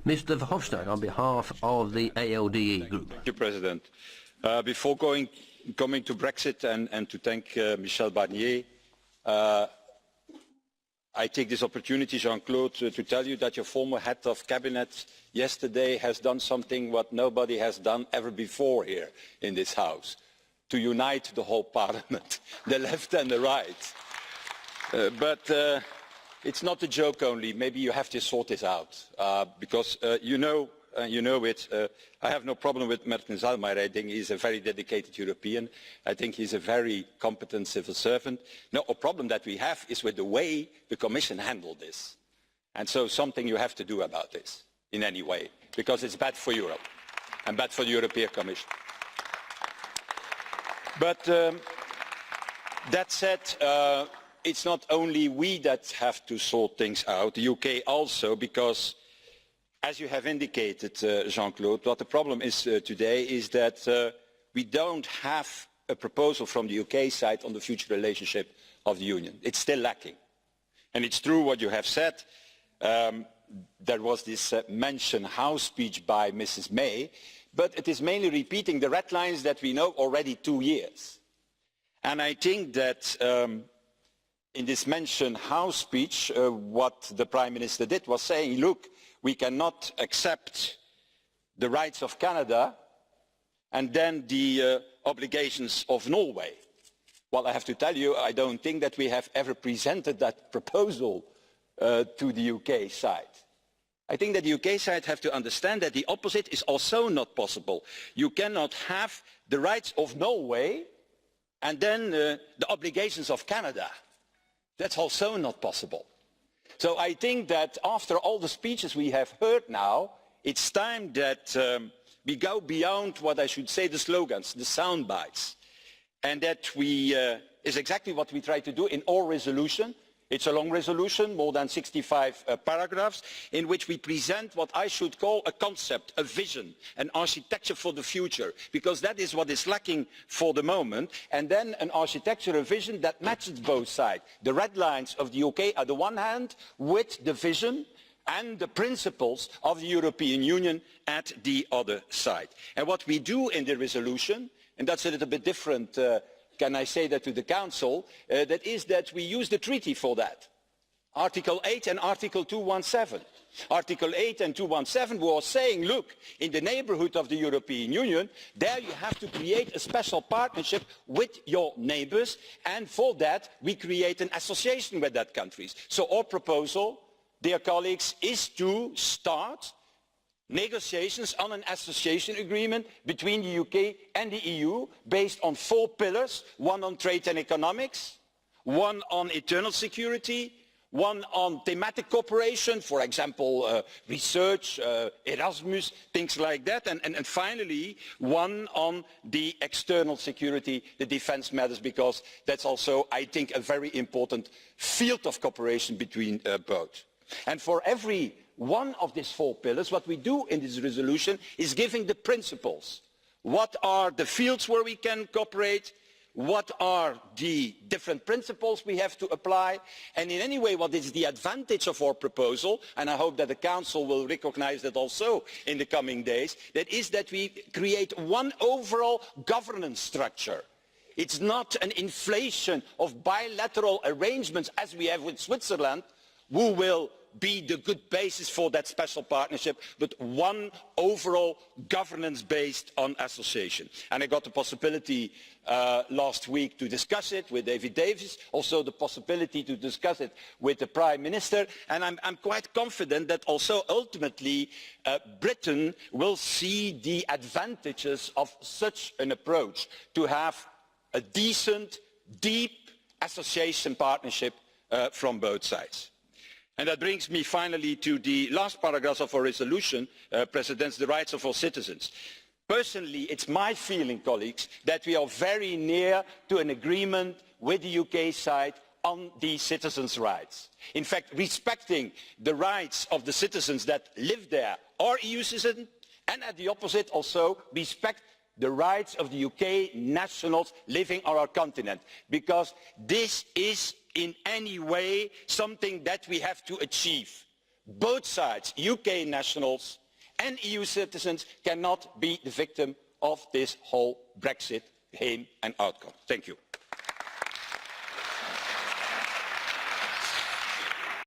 Mr. Verhofstadt, on behalf of the ALDE Group. Thank you, President. Before coming to Brexit and to thank Michel Barnier, I take this opportunity, Jean-Claude, to tell you that your former head of cabinet yesterday has done something what nobody has done ever before here in this House, to unite the whole Parliament, the left and the right. But it's not a joke only. Maybe you have to sort this out, because you know it. I have no problem with Martin Zalmaier. I think he's a very dedicated European. I think he's a very competent civil servant. No, a problem that we have is with the way the Commission handled this. And so something you have to do about this in any way, because it's bad for Europe and bad for the European Commission. But that said, it's not only we that have to sort things out, the UK also, because as you have indicated, Jean-Claude, what the problem is today is that we don't have a proposal from the UK side on the future relationship of the Union. It's still lacking. And it's true what you have said. There was this mention House speech by Mrs. May, but it is mainly repeating the red lines that we know already 2 years. And I think that in this mention House speech, what the Prime Minister did was saying, look, we cannot accept the rights of Canada and then the obligations of Norway. Well, I have to tell you, I don't think that we have ever presented that proposal to the UK side. I think that the UK side have to understand that the opposite is also not possible. You cannot have the rights of Norway and then the obligations of Canada. That's also not possible. So I think that after all the speeches we have heard now, it's time that we go beyond what I should say the slogans, the sound bites, and that is exactly what we try to do in our resolution. It's a long resolution, more than 65 paragraphs, in which we present what I should call a concept, a vision, an architecture for the future, because that is what is lacking for the moment, and then an architecture, a vision that matches both sides. The red lines of the UK on the one hand, with the vision and the principles of the European Union at the other side. And what we do in the resolution, and that's a little bit different, can I say that to the Council, that is that we use the treaty for that. Article 8 and Article 217. Article 8 and 217 were saying, look, in the neighbourhood of the European Union, there you have to create a special partnership with your neighbours, and for that we create an association with that countries. So our proposal, dear colleagues, is to start negotiations on an association agreement between the UK and the EU based on 4 pillars, one on trade and economics, one on internal security, one on thematic cooperation, for example, research, Erasmus, things like that, and finally, one on the external security, the defence matters, because that's also, I think, a very important field of cooperation between both. And for every one of these 4 pillars, what we do in this resolution is giving the principles. What are the fields where we can cooperate? What are the different principles we have to apply? And in any way, what is the advantage of our proposal? And I hope that the Council will recognise that also in the coming days. That is that we create one overall governance structure. It's not an inflation of bilateral arrangements as we have with Switzerland, who will be the good basis for that special partnership, but one overall governance based on association. And I got the possibility last week to discuss it with David Davis, also the possibility to discuss it with the Prime Minister, and I'm quite confident that also ultimately Britain will see the advantages of such an approach, to have a decent, deep association partnership from both sides. And that brings me finally to the last paragraph of our resolution, President, the rights of all citizens. Personally, it's my feeling, colleagues, that we are very near to an agreement with the UK side on the citizens' rights. In fact, respecting the rights of the citizens that live there are EU citizens, and at the opposite also respect the rights of the UK nationals living on our continent, because this is in any way something that we have to achieve. both sides, UK nationals and EU citizens, cannot be the victim of this whole Brexit aim and outcome. Thank you.